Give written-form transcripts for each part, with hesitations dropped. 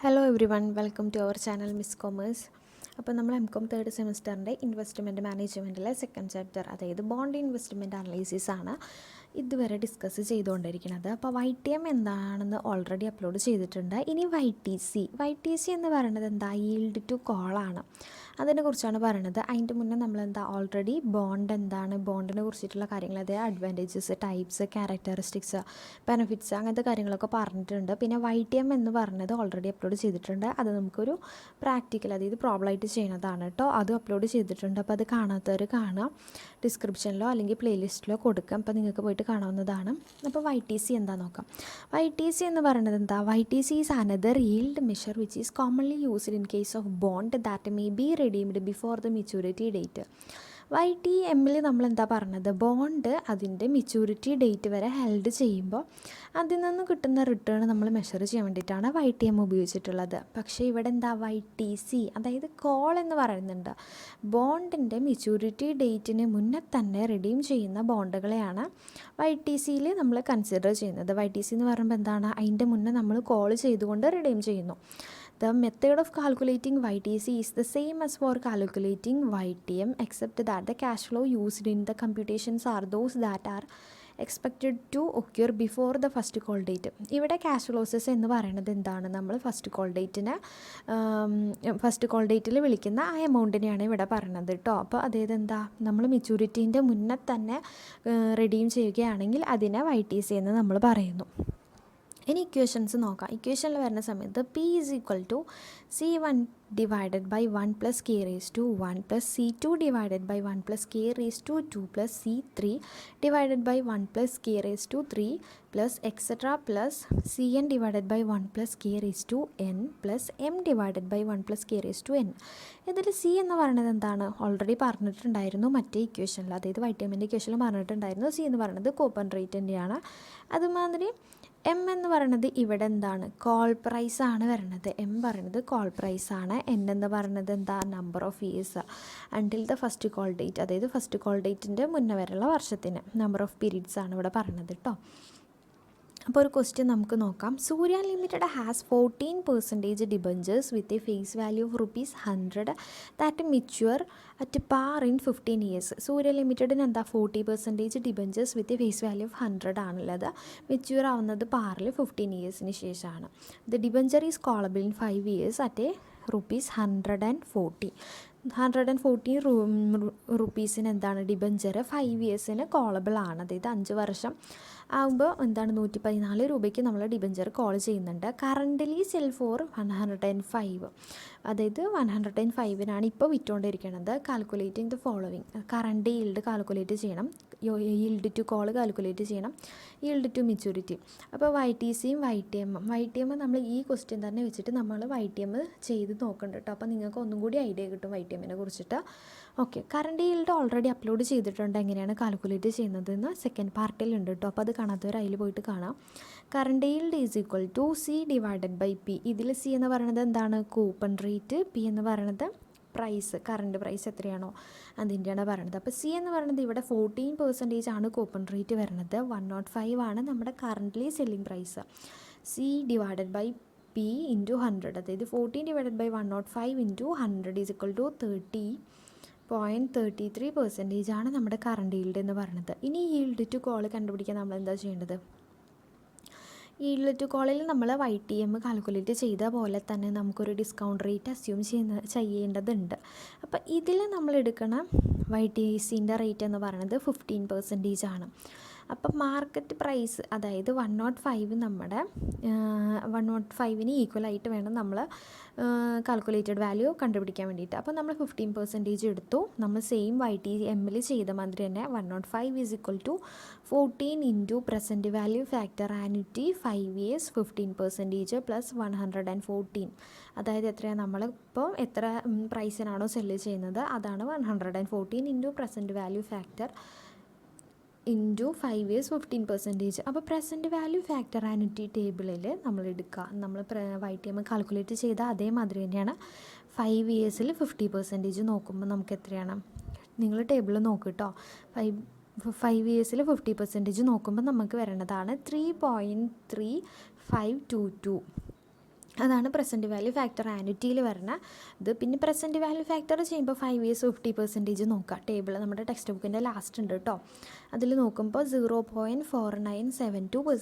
Hello everyone, welcome to our channel Miss Commerce. അപ്പോൾ നമ്മൾ MCom third സെമിസ്റ്ററിൻ്റെ investment മാനേജ്മെൻറ്റിലെ സെക്കൻഡ് ചാപ്റ്റർ, അതായത് ബോണ്ട് ഇൻവെസ്റ്റ്മെൻറ്റ് അനലൈസിസ് ആണ് ഇതുവരെ ഡിസ്കസ് ചെയ്തുകൊണ്ടിരിക്കുന്നത്. അപ്പോൾ YTM എന്താണെന്ന് ഓൾറെഡി അപ്ലോഡ് ചെയ്തിട്ടുണ്ട്. ഇനി YTC എന്ന് പറയുന്നത് എന്താ? ഈൽഡ് ടു കോളാണ്. അതിനെക്കുറിച്ചാണ് പറയുന്നത്. അതിൻ്റെ മുന്നേ നമ്മളെന്താ ഓൾറെഡി ബോണ്ട് എന്താണ്, ബോണ്ടിനെ കുറിച്ചിട്ടുള്ള കാര്യങ്ങൾ, അതായത് അഡ്വാൻറ്റേജസ്, ടൈപ്സ്, ക്യാരക്ടറിസ്റ്റിക്സ്, ബെനിഫിറ്റ്സ്, അങ്ങനത്തെ കാര്യങ്ങളൊക്കെ പറഞ്ഞിട്ടുണ്ട്. പിന്നെ YTM എന്ന് പറഞ്ഞത് ഓൾറെഡി അപ്ലോഡ് ചെയ്തിട്ടുണ്ട്. അത് നമുക്കൊരു പ്രാക്ടിക്കൽ, അതായത് പ്രോബ്ലമായിട്ട് ചെയ്യുന്നതാണ് കേട്ടോ. അതും അപ്ലോഡ് ചെയ്തിട്ടുണ്ട്. അപ്പോൾ അത് കാണാത്തവർ കാണുക, ഡിസ്ക്രിപ്ഷനിലോ അല്ലെങ്കിൽ പ്ലേലിസ്റ്റിലോ കൊടുക്കാം. അപ്പോൾ നിങ്ങൾക്ക് പോയിട്ട് കാണാവുന്നതാണ്. അപ്പോൾ YTC എന്താ നോക്കാം. YTC എന്ന് പറയുന്നത് എന്താ? YTC is another yield measure which is commonly used in case of bond that may be redeemed before the maturity date. YTMൽ നമ്മളെന്താ പറഞ്ഞത്? ബോണ്ട് അതിൻ്റെ മെച്യൂരിറ്റി ഡേറ്റ് വരെ ഹെൽഡ് ചെയ്യുമ്പോൾ അതിൽ നിന്ന് കിട്ടുന്ന റിട്ടേൺ നമ്മൾ മെഷർ ചെയ്യാൻ വേണ്ടിയിട്ടാണ് YTM ഉപയോഗിച്ചിട്ടുള്ളത്. പക്ഷേ ഇവിടെ എന്താ? YTC, അതായത് കോൾ എന്ന് പറയുന്നുണ്ട്. ബോണ്ടിൻ്റെ മെച്യൂരിറ്റി ഡേറ്റിന് മുന്നേ തന്നെ റിഡീം ചെയ്യുന്ന ബോണ്ടുകളെയാണ് YTCയിൽ നമ്മൾ കൺസിഡർ ചെയ്യുന്നത്. YTC എന്ന് പറയുമ്പോൾ എന്താണ്? അതിൻ്റെ മുന്നേ നമ്മൾ കോൾ ചെയ്തുകൊണ്ട് റിഡീം ചെയ്യുന്നു. The method of calculating YTC is the same as for calculating YTM, except that the cash flow used in the computations are those that are expected to occur before the first call date. ഇവിടെ cash ഫ്ലോസസ് എന്ന് പറയുന്നത് എന്താണ്? നമ്മൾ first call ഡേറ്റിൽ വിളിക്കുന്ന ആ എമൗണ്ടിനെയാണ് ഇവിടെ പറയുന്നത് കേട്ടോ. അപ്പോൾ അതായത് എന്താ? നമ്മൾ മെച്യൂരിറ്റീൻ്റെ മുന്നേ തന്നെ റിഡീം ചെയ്യുകയാണെങ്കിൽ അതിനെ YTC എന്ന് നമ്മൾ പറയുന്നു. ഇനി ഇക്വേഷൻസ് നോക്കാം. ഇക്വേഷനിൽ വരുന്ന സമയത്ത് P = C1 divided by 1 plus K raised to 1 plus C2 divided by 1 plus K raised to 2 plus C3 divided by 1 plus K raised to 3 plus etc. plus Cn divided by 1 plus K raised to n plus M divided by 1 plus K raised to n. ഇതിൽ C എന്ന് പറയുന്നത് എന്താണ്? Already പറഞ്ഞിട്ടുണ്ടായിരുന്നു മറ്റേ ഇക്വേഷനിൽ, അതായത് YTMൻ്റെ ഇക്വേഷനിൽ പറഞ്ഞിട്ടുണ്ടായിരുന്നു. C എന്ന് പറയുന്നത് കൂപ്പൺ റേറ്റിൻ്റെയാണ്. അതുമാതിരി M എന്ന് പറയുന്നത് ഇവിടെ എന്താണ്? കോൾ പ്രൈസ് ആണ് വരുന്നത്. M പറയുന്നത് കോൾ പ്രൈസ് ആണ്. N എന്ന് പറയുന്നത് എന്താ? Number of years until the first call date, അതായത് ഫസ്റ്റ് കോൾ ഡേറ്റിൻ്റെ മുന്നേ വരെയുള്ള വർഷത്തിന് നമ്പർ ഓഫ് പീരീഡ്സ് ആണ് ഇവിടെ പറയുന്നത് കേട്ടോ. അപ്പോൾ ഒരു ക്വസ്റ്റ്യൻ നമുക്ക് നോക്കാം. Surya limited has 14% debentures with a face value of ₹100 that mature at par in 15 years. Surya ലിമിറ്റഡിന് എന്താ? 40% debentures with a face value of 100 ആണുള്ളത്. മെച്യൂർ ആവുന്നത് പാറിൽ 15 ഇയേഴ്സിന് ശേഷമാണ്. The debenture is callable in 5 years at a ₹140. 140 റുപ്പീസിന് എന്താണ്? ഡിബഞ്ചർ 5 ഇയേഴ്സിന് കോളബിൾ ആണ്. അതായത് 5 വർഷം ആകുമ്പോൾ എന്താണ്? 114 രൂപയ്ക്ക് നമ്മൾ ഡിബഞ്ചർ കോൾ ചെയ്യുന്നുണ്ട്. കറൻ്റലി സെൽ ഫോർ 105, അതായത് 105-നാണ് ഇപ്പോൾ വിറ്റുകൊണ്ടിരിക്കുന്നത്. Calculating the following. Current yield calculate ചെയ്യണം, ഈൽഡ് ടു കോൾ കാൽക്കുലേറ്റ് ചെയ്യണം, ഈൽഡ് ടു മെച്യൂരിറ്റി. അപ്പോൾ YTCയും YTM നമ്മൾ ഈ ക്വസ്റ്റ്യൻ തന്നെ വെച്ചിട്ട് നമ്മൾ YTM ചെയ്ത് നോക്കുന്നുണ്ട് കേട്ടോ. അപ്പോൾ നിങ്ങൾക്ക് ഒന്നും കൂടി ഐഡിയ കിട്ടും YTMനെ കുറിച്ചിട്ട്. Okay, current yield already upload ചെയ്തിട്ടുണ്ട്, എങ്ങനെയാണ് കാൽക്കുലേറ്റ് ചെയ്യുന്നതെന്ന് സെക്കൻഡ് പാർട്ടിലുണ്ട് കേട്ടോ. അപ്പോൾ അത് കാണാത്തവർ അതിൽ പോയിട്ട് കാണാം. Current yield = C divided by P. ഇതിൽ C എന്ന് പറയുന്നത് എന്താണ്? Coupon rate. P എന്ന് പറയുന്നത് പ്രൈസ്, കറണ്ട് പ്രൈസ് എത്രയാണോ അതിൻ്റെയാണ് പറയുന്നത്. അപ്പോൾ C എന്ന് പറയുന്നത് ഇവിടെ 14% ആണ് കൂപ്പൺ റേറ്റ് വരുന്നത്. 105 ആണ് നമ്മുടെ currently selling price. C divided by P into 100, അതായത് 14 ഡിവൈഡഡ് ബൈ 105 ഇൻറ്റു 100 30.33% ആണ് നമ്മുടെ കറണ്ട് ഈൽഡ് എന്ന് പറയുന്നത്. ഇനി ഈൽഡ് ടു കോൾ കണ്ടുപിടിക്കാൻ നമ്മൾ എന്താ ചെയ്യേണ്ടത്? ഈൽഡ് ടു കോളിൽ നമ്മൾ YTM കാൽക്കുലേറ്റ് ചെയ്ത പോലെ തന്നെ നമുക്കൊരു ഡിസ്കൗണ്ട് റേറ്റ് അസ്യൂം ചെയ്യേണ്ടതുണ്ട്. അപ്പോൾ ഇതിൽ നമ്മൾ എടുക്കണ YTCൻ്റെ റേറ്റ് എന്ന് പറയുന്നത് 15% ആണ്. അപ്പം മാർക്കറ്റ് പ്രൈസ്, അതായത് 105 നമ്മുടെ 105-ന് ഈക്വലായിട്ട് വേണം നമ്മൾ കാൽക്കുലേറ്റഡ് വാല്യൂ കണ്ടുപിടിക്കാൻ വേണ്ടിയിട്ട്. അപ്പോൾ നമ്മൾ 15% എടുത്തു. നമ്മൾ സെയിം YTMൽ ചെയ്ത മാതിരി തന്നെ 105 = 14 into present value factor annuity 5 years 15% plus 114. അതായത് എത്രയാണ്? നമ്മളിപ്പോൾ എത്ര പ്രൈസിനാണോ സെല്ല് ചെയ്യുന്നത് അതാണ് 114 into present value factor into 5 years 15%. അപ്പോൾ പ്രസൻറ്റ് വാല്യൂ ഫാക്ടർ ആനുറ്റി ടേബിളിൽ നമ്മൾ എടുക്കുക. നമ്മൾ YTM കാൽക്കുലേറ്റ് ചെയ്ത അതേമാതിരി തന്നെയാണ് 5 ഇയേഴ്സിൽ 50% നോക്കുമ്പോൾ നമുക്ക് എത്രയാണ്? നിങ്ങൾ ടേബിൾ നോക്ക് കേട്ടോ. 5 ഇയേഴ്സിൽ 50% നോക്കുമ്പോൾ നമുക്ക് വരേണ്ടതാണ് 3.3522. അതാണ് പ്രസൻറ്റ് വാല്യൂ ഫാക്ടർ ആനുറ്റിയിൽ വരുന്ന ഇത്. പിന്നെ പ്രസൻറ്റ് വാല്യൂ ഫാക്ടർ ചെയ്യുമ്പോൾ 5 years 50% നോക്കുക. ടേബിൾ നമ്മുടെ ടെക്സ്റ്റ് ബുക്കിൻ്റെ ലാസ്റ്റ് ഉണ്ട് കേട്ടോ. അതിൽ നോക്കുമ്പോൾ 0.4972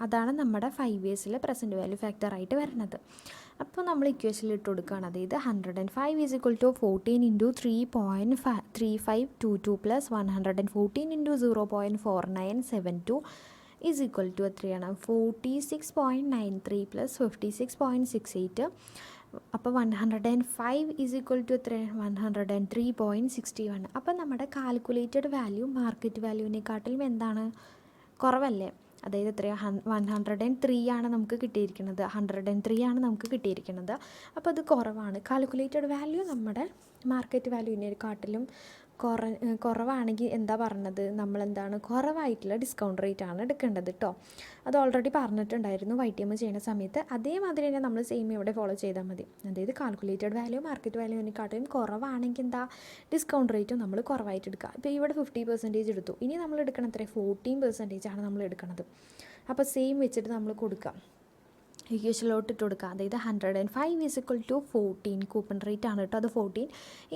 അതാണ് നമ്മുടെ 5 yearsലെ പ്രസൻറ്റ് വാല്യൂ ഫാക്ടറായിട്ട് വരുന്നത്. അപ്പോൾ നമ്മൾ ഇക്വേഷനിൽ ഇട്ട് കൊടുക്കുകയാണ്. അതായത് 105 = 14 × 3.3522 + 114 × 0.4972 is equal to എത്രയാണ് 46.93 + 56.68. അപ്പോൾ 105 is equal to എത്ര 103.61. അപ്പോൾ നമ്മുടെ കാൽക്കുലേറ്റഡ് വാല്യൂ മാർക്കറ്റ് വാല്യൂവിനെക്കാട്ടിലും എന്താണ് കുറവല്ലേ? അതായത് എത്രയാണ് 103 ആണ് നമുക്ക് കിട്ടിയിരിക്കുന്നത്. 103 ആണ് നമുക്ക് കിട്ടിയിരിക്കുന്നത്. അപ്പോൾ അത് കുറവാണ്. കാൽക്കുലേറ്റഡ് വാല്യൂ നമ്മുടെ മാർക്കറ്റ് വാല്യൂവിനെക്കാട്ടിലും കുറവാണെങ്കിൽ എന്താ പറഞ്ഞത്, നമ്മളെന്താണ് കുറവായിട്ടുള്ള ഡിസ്കൗണ്ട് റേറ്റ് ആണ് എടുക്കേണ്ടത് കേട്ടോ. അത് ഓൾറെഡി പറഞ്ഞിട്ടുണ്ടായിരുന്നു YTM ചെയ്യുന്ന സമയത്ത്. അതേമാതിരി തന്നെ നമ്മൾ സെയിം ഇവിടെ ഫോളോ ചെയ്താൽ മതി. അതായത് കാൽക്കുലേറ്റഡ് വാല്യൂ മാർക്കറ്റ് വാല്യൂവിനെക്കാട്ടിലും കുറവാണെങ്കിൽ എന്താ ഡിസ്കൗണ്ട് റേറ്റും നമ്മൾ കുറവായിട്ട് എടുക്കുക. ഇപ്പോൾ ഇവിടെ 50% എടുത്തു. ഇനി നമ്മൾ എടുക്കണം എത്ര 14% ആണ് നമ്മൾ എടുക്കുന്നത്. അപ്പോൾ സെയിം വെച്ചിട്ട് നമ്മൾ കൊടുക്കുക, ഇക്വേഷനിലോട്ട് ഇട്ട് കൊടുക്കുക. അതായത് 105 is equal to 14 coupon rate ആണ് കേട്ടോ. അത് 14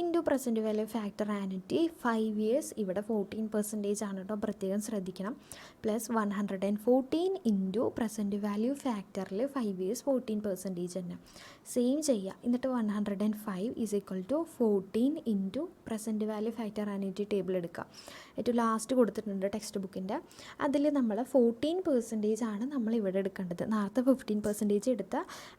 into present value factor annuity 5 years ഇവിടെ 14% ആണ് കേട്ടോ, പ്രത്യേകം ശ്രദ്ധിക്കണം. പ്ലസ് 114 ഇൻറ്റു പ്രസൻറ്റ് വാല്യൂ ഫാക്ടറിൽ 5 years 14% തന്നെ സെയിം ചെയ്യുക. എന്നിട്ട് 105 is equal to 14 into present value factor annuity table എടുക്കുക. ഏറ്റവും ലാസ്റ്റ് കൊടുത്തിട്ടുണ്ട് ടെക്സ്റ്റ് ബുക്കിൻ്റെ. അതിൽ നമ്മൾ 14% ആണ് നമ്മൾ ഇവിടെ എടുക്കേണ്ടത്. നേരത്തെ 15% എടുത്ത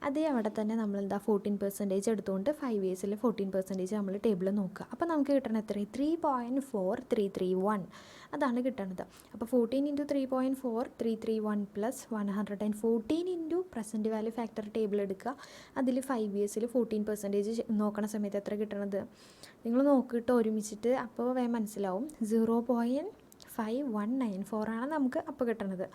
അതേ അവിടെ തന്നെ നമ്മളെന്താ 14% എടുത്തുകൊണ്ട് 5 yearsൽ 14% നമ്മൾ ടേബിൾ നോക്കുക. അപ്പോൾ നമുക്ക് കിട്ടണത് എത്ര 3.4331 അതാണ് കിട്ടണത്. അപ്പോൾ 14 × 3.4331 plus 114 into present value factor table എടുക്കുക. അതിൽ 5 yearsൽ 14% നോക്കണ സമയത്ത് എത്ര കിട്ടണത് നിങ്ങൾ നോക്കിയിട്ട് ഒരുമിച്ചിട്ട് അപ്പോൾ വേഗം മനസ്സിലാവും. 0.5194 ആണ് നമുക്ക് അപ്പോൾ കിട്ടണത്.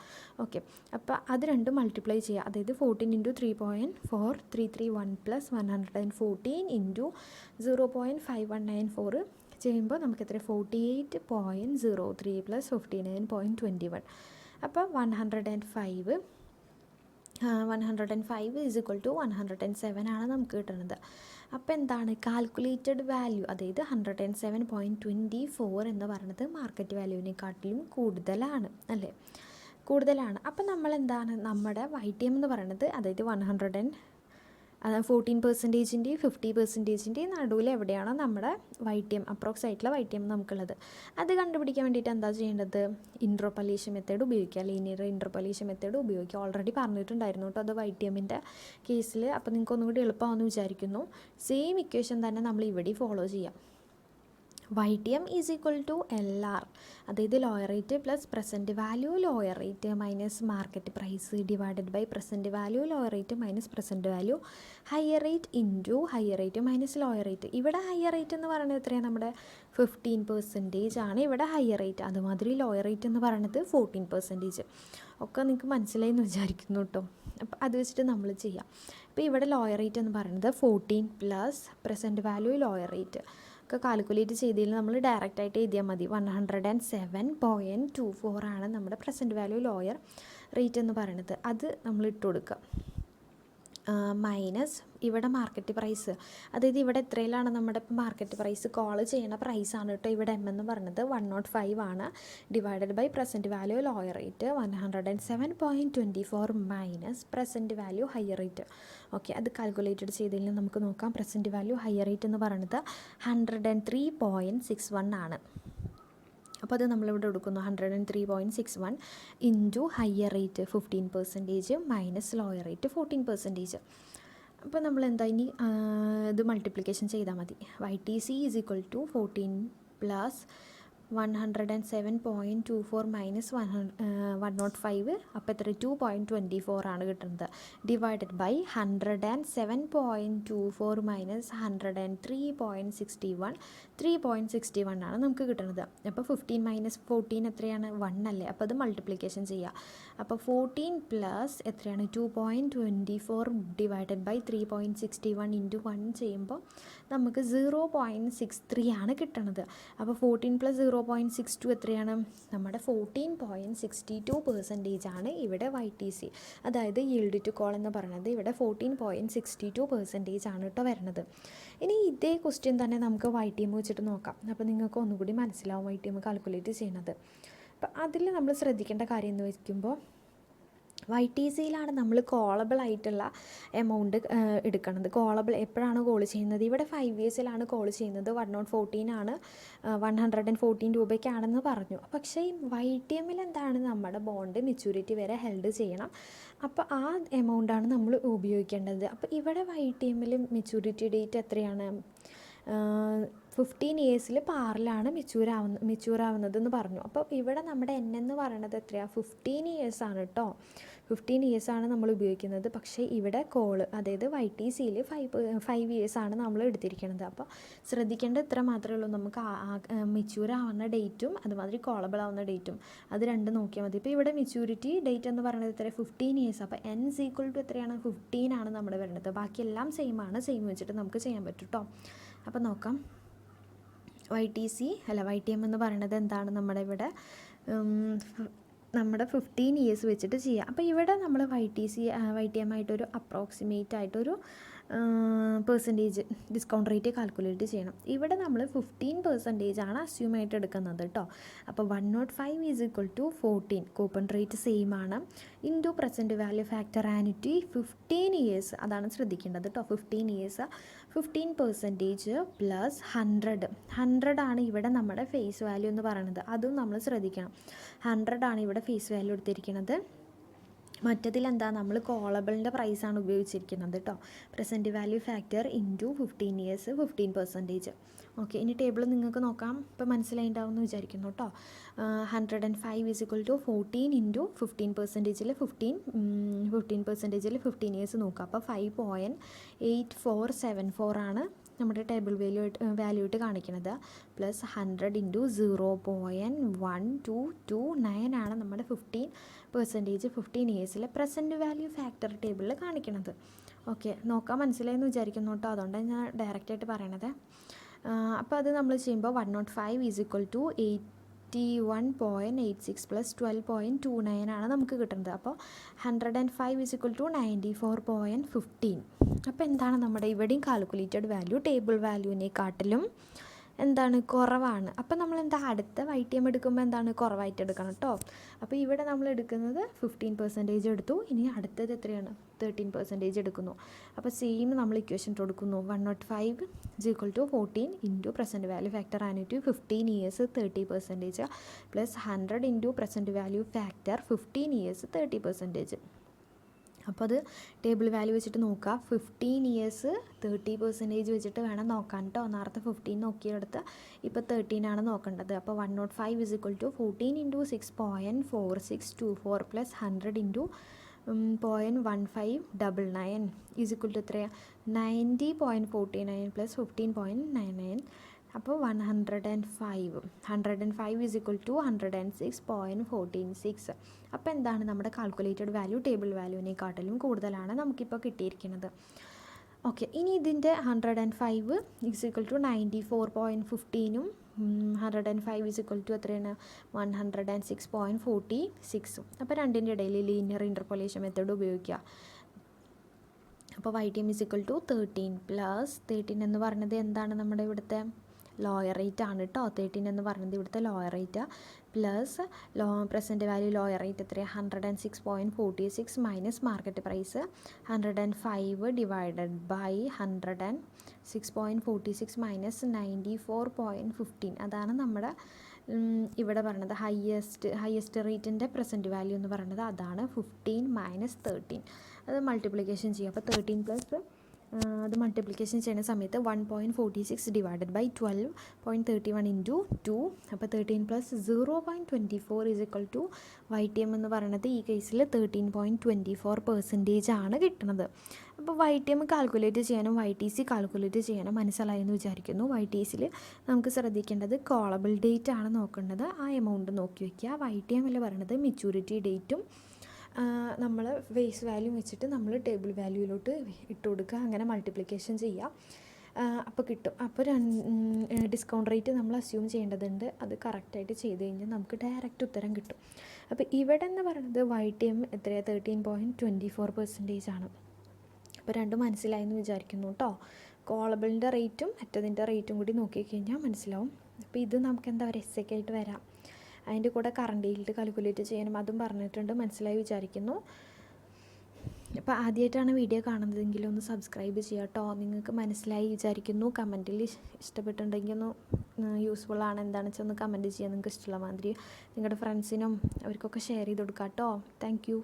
ഓക്കെ, അപ്പോൾ അത് രണ്ടും മൾട്ടിപ്ലൈ ചെയ്യുക. അതായത് 14 × 3.4331 പ്ലസ് 114 ഇൻറ്റു 0.5194 ചെയ്യുമ്പോൾ നമുക്ക് എത്ര 48.03 പ്ലസ് 59.21. അപ്പോൾ 105 is equal to 107 ആണ് നമുക്ക് കിട്ടുന്നത്. അപ്പോൾ എന്താണ് കാൽക്കുലേറ്റഡ് വാല്യൂ, അതായത് 107.24 എന്ന് പറയുന്നത് മാർക്കറ്റ് വാല്യൂവിനെക്കാട്ടിലും കൂടുതലാണ് അല്ലേ, കൂടുതലാണ്. അപ്പോൾ നമ്മളെന്താണ് നമ്മുടെ YTM എന്ന് പറയുന്നത്, അതായത് 14%-ൻ്റെയും 50%-ൻ്റെയും നടുവിൽ എവിടെയാണോ നമ്മുടെ YTM അപ്രോക്സ് ആയിട്ടുള്ള YTM നമുക്കുള്ളത്, അത് കണ്ടുപിടിക്കാൻ വേണ്ടിയിട്ട് എന്താ ചെയ്യേണ്ടത്, ഇൻട്രോപ്പലേഷൻ മെത്തേഡ് ഉപയോഗിക്കുക, ലീനിയർ ഇൻട്രോപ്പലേഷൻ മെത്തേഡ് ഉപയോഗിക്കുക. ഓൾറെഡി പറഞ്ഞിട്ടുണ്ടായിരുന്നു കേട്ടോ അത് YTMൻ്റെ കേസിൽ. അപ്പോൾ നിങ്ങൾക്ക് ഒന്നും കൂടി എളുപ്പമാണെന്ന് വിചാരിക്കുന്നു. സെയിം ഇക്വേഷൻ തന്നെ നമ്മൾ ഇവിടെ ഫോളോ ചെയ്യാം. YTM is equal to LR, അതായത് lower rate plus present value lower rate minus market price divided by present value lower rate minus present value higher rate into higher rate minus lower rate. ഇവിടെ higher rate എന്ന് പറയുന്നത് എത്രയാണ്, നമ്മുടെ 15% ആണ് ഇവിടെ higher rate. അതുമാതിരി lower rate എന്ന് പറയുന്നത് 14%. ഒക്കെ നിങ്ങൾക്ക് മനസ്സിലായി എന്ന് വിചാരിക്കുന്നു കേട്ടോ. അപ്പോൾ അത് വെച്ചിട്ട് നമ്മൾ ചെയ്യാം. അപ്പോൾ ഇവിടെ ലോയർ റേറ്റ് എന്ന് പറയുന്നത് 14 plus present value lower rate ഒക്കെ കാൽക്കുലേറ്റ് ചെയ്തതിൽ നമ്മൾ ഡയറക്റ്റായിട്ട് എഴുതിയാൽ മതി. 107.24 ആണ് നമ്മുടെ പ്രസൻറ്റ് വാല്യൂ ലോയർ റേറ്റ് എന്ന് പറയുന്നത്. അത് നമ്മൾ ഇട്ട് കൊടുക്കുക. മൈനസ് ഇവിടെ മാർക്കറ്റ് പ്രൈസ്, അതായത് ഇവിടെ എത്രയിലാണ് നമ്മുടെ മാർക്കറ്റ് പ്രൈസ് കോൾ ചെയ്യുന്ന പ്രൈസാണ് കേട്ടോ. ഇവിടെ M എന്ന് പറയുന്നത് 105 ആണ്. Divided by present value lower rate 107.24 minus present value higher rate. Okay, അത് കാൽക്കുലേറ്റഡ് ചെയ്തതിൽ നമുക്ക് നോക്കാം. പ്രസൻറ്റ് വാല്യൂ ഹയർ റേറ്റ് എന്ന് പറയുന്നത് 103.61 ആണ്. അപ്പോൾ അത് നമ്മളിവിടെ എടുക്കുന്നു 103.61 into higher rate 15% minus lower rate 14%. അപ്പോൾ നമ്മൾ എന്താ ഇനി ഇത് മൾട്ടിപ്ലിക്കേഷൻ ചെയ്താൽ മതി. YTC is equal to 14 plus 107.24 minus 105, അപ്പോൾ എത്ര 2.24 ആണ് കിട്ടുന്നത്. ഡിവൈഡഡ് ബൈ 107.24 മൈനസ് 103.61 3.61 ആണ് നമുക്ക് കിട്ടുന്നത്. അപ്പോൾ 15 മൈനസ് 14 എത്രയാണ് 1 അല്ലേ. അപ്പോൾ അത് മൾട്ടിപ്ലിക്കേഷൻ ചെയ്യുക. അപ്പോൾ 14 പ്ലസ് എത്രയാണ് 2.24 ഡിവൈഡഡ് ബൈ 3.61 × 1 ചെയ്യുമ്പോൾ നമുക്ക് 0.63 ആണ് കിട്ടുന്നത്. അപ്പോൾ 14 പ്ലസ് 0 0.62 എത്രയാണ്? നമ്മുടെ 14.62% ആണ് ഇവിടെ YTC, അതായത് yield to call എന്ന് പറയുന്നത് ഇവിടെ 14.62% ആണ് കേട്ടോ വരുന്നത്. ഇനി ഇതേ ക്വസ്റ്റ്യൻ തന്നെ നമുക്ക് YTM വെച്ചിട്ട് നോക്കാം. അപ്പോൾ നിങ്ങൾക്ക് ഒന്നുകൂടി മനസ്സിലാവും YTM കാൽക്കുലേറ്റ് ചെയ്യുന്നത്. അപ്പോൾ അതിൽ നമ്മൾ ശ്രദ്ധിക്കേണ്ട കാര്യം എന്ന് വയ്ക്കുമ്പോൾ YTCയിലാണ് നമ്മൾ കോളബിൾ ആയിട്ടുള്ള എമൗണ്ട് എടുക്കുന്നത്. കോളബിൾ എപ്പോഴാണ് കോൾ ചെയ്യുന്നത്? ഇവിടെ 5 ഇയേഴ്സിലാണ് കോൾ ചെയ്യുന്നത്. 114 ആണ്, 114 രൂപയ്ക്കാണെന്ന് പറഞ്ഞു. പക്ഷേ ഈ YTMൽ എന്താണ്? നമ്മുടെ ബോണ്ട് മെച്യൂരിറ്റി വരെ ഹെൽഡ് ചെയ്യണം. അപ്പോൾ ആ എമൗണ്ടാണ് നമ്മൾ ഉപയോഗിക്കേണ്ടത്. അപ്പോൾ ഇവിടെ YTMൽ മെച്യൂരിറ്റി ഡേറ്റ് എത്രയാണ്? 15 ഇയേഴ്സിൽ പാറിലാണ് മെച്യൂർ ആവുന്നതെന്ന് പറഞ്ഞു. അപ്പോൾ ഇവിടെ നമ്മുടെ എന്ന് പറയുന്നത് എത്രയാണ്? 15 ഇയേഴ്സാണ് കേട്ടോ. 15 ഇയേഴ്സാണ് നമ്മൾ ഉപയോഗിക്കുന്നത്. പക്ഷേ ഇവിടെ കോള്, അതായത് YTCയിൽ 5 ഇയേഴ്സാണ് നമ്മൾ എടുത്തിരിക്കുന്നത്. അപ്പോൾ ശ്രദ്ധിക്കേണ്ട ഇത്ര മാത്രമേ ഉള്ളൂ. നമുക്ക് മെച്യൂർ ആവുന്ന ഡേറ്റും അതുമാതിരി കോളബിൾ ആവുന്ന ഡേറ്റും അത് രണ്ടും നോക്കിയാൽ മതി. ഇപ്പോൾ ഇവിടെ മെച്യൂരിറ്റി ഡേറ്റ് എന്ന് പറയുന്നത് എത്ര? 15 ഇയേഴ്സ്. അപ്പോൾ N = എത്രയാണ്? 15 ആണ് നമ്മുടെ വരുന്നത്. ബാക്കിയെല്ലാം സെയിം വെച്ചിട്ട് നമുക്ക് ചെയ്യാൻ പറ്റും കേട്ടോ. അപ്പോൾ നോക്കാം. YTM എന്ന് പറയുന്നത് എന്താണ്? നമ്മുടെ ഇവിടെ നമ്മുടെ 15 ഇയേഴ്സ് വെച്ചിട്ട് ചെയ്യാം. അപ്പോൾ ഇവിടെ നമ്മൾ YTM ആയിട്ടൊരു അപ്രോക്സിമേറ്റ് ആയിട്ടൊരു പെർസെൻറ്റേജ് ഡിസ്കൗണ്ട് റേറ്റ് കാൽക്കുലേറ്റ് ചെയ്യണം. ഇവിടെ നമ്മൾ 15% ആണ് അസ്യൂം ആയിട്ട് എടുക്കുന്നത് കേട്ടോ. അപ്പോൾ 105 = 14, കൂപ്പൺ റേറ്റ് സെയിം ആണ്, into present value factor annuity 15 years, അതാണ് ശ്രദ്ധിക്കേണ്ടത് കേട്ടോ. 15 ഇയേഴ്സ് 15% പ്ലസ് 100 ആണ് ഇവിടെ നമ്മുടെ ഫേസ് വാല്യൂ എന്ന് പറയുന്നത്. അതും നമ്മൾ ശ്രദ്ധിക്കണം. 100 ആണ് ഇവിടെ ഫേസ് വാല്യൂ എടുത്തിരിക്കുന്നത്. മറ്റതിലെന്താ? നമ്മൾ കോളബിളിൻ്റെ പ്രൈസാണ് ഉപയോഗിച്ചിരിക്കുന്നത് കേട്ടോ. Present value factor into 15 years 15%. Okay, ഇനി ടേബിൾ നിങ്ങൾക്ക് നോക്കാം. ഇപ്പോൾ മനസ്സിലായിട്ടുണ്ടാവും എന്ന് വിചാരിക്കുന്നു കേട്ടോ. 105 = 14 ഇൻറ്റു 15%. 15% 15 ഇയേഴ്സ് നോക്കുക. അപ്പോൾ 5.8474 ആണ് നമ്മുടെ ടേബിൾ വാല്യൂ ആയിട്ട് കാണിക്കുന്നത്. പ്ലസ് 100 ഇൻറ്റു 0.1229 ആണ് നമ്മുടെ 15% 15 ഇയേഴ്സിലെ പ്രസൻറ്റ് വാല്യൂ ഫാക്ടർ ടേബിളിൽ കാണിക്കുന്നത്. ഓക്കെ, നോക്കാൻ മനസ്സിലായെന്ന് വിചാരിക്കുന്നു കേട്ടോ. അതുകൊണ്ടാണ് ഞാൻ ഡയറക്റ്റായിട്ട് പറയണത്. അപ്പോൾ അത് നമ്മൾ ചെയ്യുമ്പോൾ 105 = 81.86 പ്ലസ് 12.29 ആണ് നമുക്ക് കിട്ടുന്നത്. അപ്പോൾ 105 = 94.15. അപ്പോൾ എന്താണ് നമ്മുടെ ഇവിടെയും കാൽക്കുലേറ്റഡ് വാല്യൂ ടേബിൾ വാല്യൂവിനെക്കാട്ടിലും എന്താണ്? കുറവാണ്. അപ്പോൾ നമ്മൾ അടുത്ത YTM എടുക്കുമ്പോൾ എന്താണ്? കുറവായിട്ട് എടുക്കണം കേട്ടോ. അപ്പോൾ ഇവിടെ നമ്മൾ എടുക്കുന്നത് 15% എടുത്തു. ഇനി അടുത്തത് എത്രയാണ്? 13% എടുക്കുന്നു. അപ്പോൾ സെയിം നമ്മൾ ഇക്വേഷൻ കൊടുക്കുന്നു. 105 = 14 into present value factor annuity 15 years 30% plus 100 into present value factor 15 years 30%. അപ്പോൾ അത് ടേബിൾ വാല്യൂ വെച്ചിട്ട് നോക്കുക. 15 ഇയേഴ്സ് 30% വെച്ചിട്ട് വേണം നോക്കാൻ കേട്ടോ. നേരത്തെ 15 നോക്കിയെടുത്ത് ഇപ്പോൾ 13 ആണ് നോക്കേണ്ടത്. അപ്പോൾ 105 = 14 ഇൻറ്റു 6.4624 പ്ലസ് 100 ഇൻറ്റു 0.1599 = എത്രയാണ്? 90.49 പ്ലസ് 15.99. അപ്പോൾ 105 = 106.146. അപ്പോൾ എന്താണ്? നമ്മുടെ കാൽക്കുലേറ്റഡ് വാല്യൂ ടേബിൾ വാല്യൂവിനെക്കാട്ടിലും കൂടുതലാണ് നമുക്കിപ്പോൾ കിട്ടിയിരിക്കുന്നത്. ഓക്കെ, ഇനി ഇതിൻ്റെ 105 = 94.15 105 = എത്രയാണ്? 106.46. അപ്പോൾ രണ്ടിൻ്റെ ഇടയിൽ ലീനിയർ ഇൻ്റർപോളേഷൻ മെത്തേഡ് ഉപയോഗിക്കുക. അപ്പോൾ YTM = 13 പ്ലസ് 13 എന്ന് പറയുന്നത് എന്താണ്? നമ്മുടെ ഇവിടുത്തെ ലോയർ റേറ്റ് ആണ് കേട്ടോ. 13 എന്ന് പറയുന്നത് ഇവിടുത്തെ lower rate plus present value lower rate എത്രയാണ്? 106.46 minus market price 105 divided by 106.46 minus 94.15. അതാണ് നമ്മുടെ ഇവിടെ പറയുന്നത് ഹയസ്റ്റ് റേറ്റിൻ്റെ പ്രസൻറ്റ് വാല്യൂ എന്ന് പറയുന്നത് അതാണ്. 15 മൈനസ് 13 അത് മൾട്ടിപ്ലിക്കേഷൻ ചെയ്യും. അപ്പോൾ 13 പ്ലസ് അത് മൾട്ടിപ്ലിക്കേഷൻ ചെയ്യുന്ന സമയത്ത് 1.46 ഡിവൈഡഡ് ബൈ 12.31 ഇൻറ്റു 2. അപ്പോൾ 13 പ്ലസ് 0.24 YTM എന്ന് പറയുന്നത് ഈ കേസിൽ 13.24% ആണ് കിട്ടുന്നത്. അപ്പോൾ YTM കാൽക്കുലേറ്റ് ചെയ്യാനും YTC കാൽക്കുലേറ്റ് ചെയ്യാനും മനസ്സിലായെന്ന് വിചാരിക്കുന്നു. YTCയിൽ നമുക്ക് ശ്രദ്ധിക്കേണ്ടത് കോളബിൾ ഡേറ്റ് ആണ് നോക്കേണ്ടത്. ആ എമൗണ്ട് നോക്കി വയ്ക്കുക. YTMൽ പറയുന്നത് മെച്യൂരിറ്റി ഡേറ്റും നമ്മൾ ഫേസ് വാല്യൂ വെച്ചിട്ട് നമ്മൾ ടേബിൾ വാല്യൂയിലോട്ട് ഇട്ട് കൊടുക്കുക. അങ്ങനെ മൾട്ടിപ്ലിക്കേഷൻ ചെയ്യുക. അപ്പോൾ കിട്ടും. അപ്പോൾ ഡിസ്കൗണ്ട് റേറ്റ് നമ്മൾ അസ്യൂം ചെയ്യേണ്ടതുണ്ട്. അത് കറക്റ്റായിട്ട് ചെയ്ത് കഴിഞ്ഞാൽ നമുക്ക് ഡയറക്റ്റ് ഉത്തരം കിട്ടും. അപ്പോൾ ഇവിടെ എന്ന് പറയുന്നത് YTM എത്രയാണ് 13.24% ആണ്. അപ്പോൾ രണ്ടും മനസ്സിലായെന്ന് വിചാരിക്കുന്നു കേട്ടോ. കോളബിളിൻ്റെ റേറ്റും മറ്റതിൻ്റെ റേറ്റും കൂടി നോക്കിക്കഴിഞ്ഞാൽ മനസ്സിലാവും. അപ്പോൾ ഇത് നമുക്ക് എന്താ പറയുക എസ് ആയിട്ട് വരാം. അതിൻ്റെ കൂടെ കറണ്ട് ഈൽഡ് കാൽക്കുലേറ്റ് ചെയ്യാനും അതും പറഞ്ഞിട്ടുണ്ട്. മനസ്സിലായി വിചാരിക്കുന്നു. അപ്പോൾ ആദ്യമായിട്ടാണ് വീഡിയോ കാണുന്നതെങ്കിൽ ഒന്ന് സബ്സ്ക്രൈബ് ചെയ്യുക കേട്ടോ. നിങ്ങൾക്ക് മനസ്സിലായി വിചാരിക്കുന്നു. കമൻറ്റിൽ ഇഷ്ടപ്പെട്ടിട്ടുണ്ടെങ്കിൽ ഒന്ന് യൂസ്ഫുൾ ആണ് എന്താണെന്ന് വെച്ചാൽ ഒന്ന് കമൻറ്റ് ചെയ്യുക. നിങ്ങൾക്ക് ഇഷ്ടമുള്ള മാതിരി നിങ്ങളുടെ ഫ്രണ്ട്സിനും അവർക്കൊക്കെ ഷെയർ ചെയ്ത് കൊടുക്കാം കേട്ടോ. Thank you.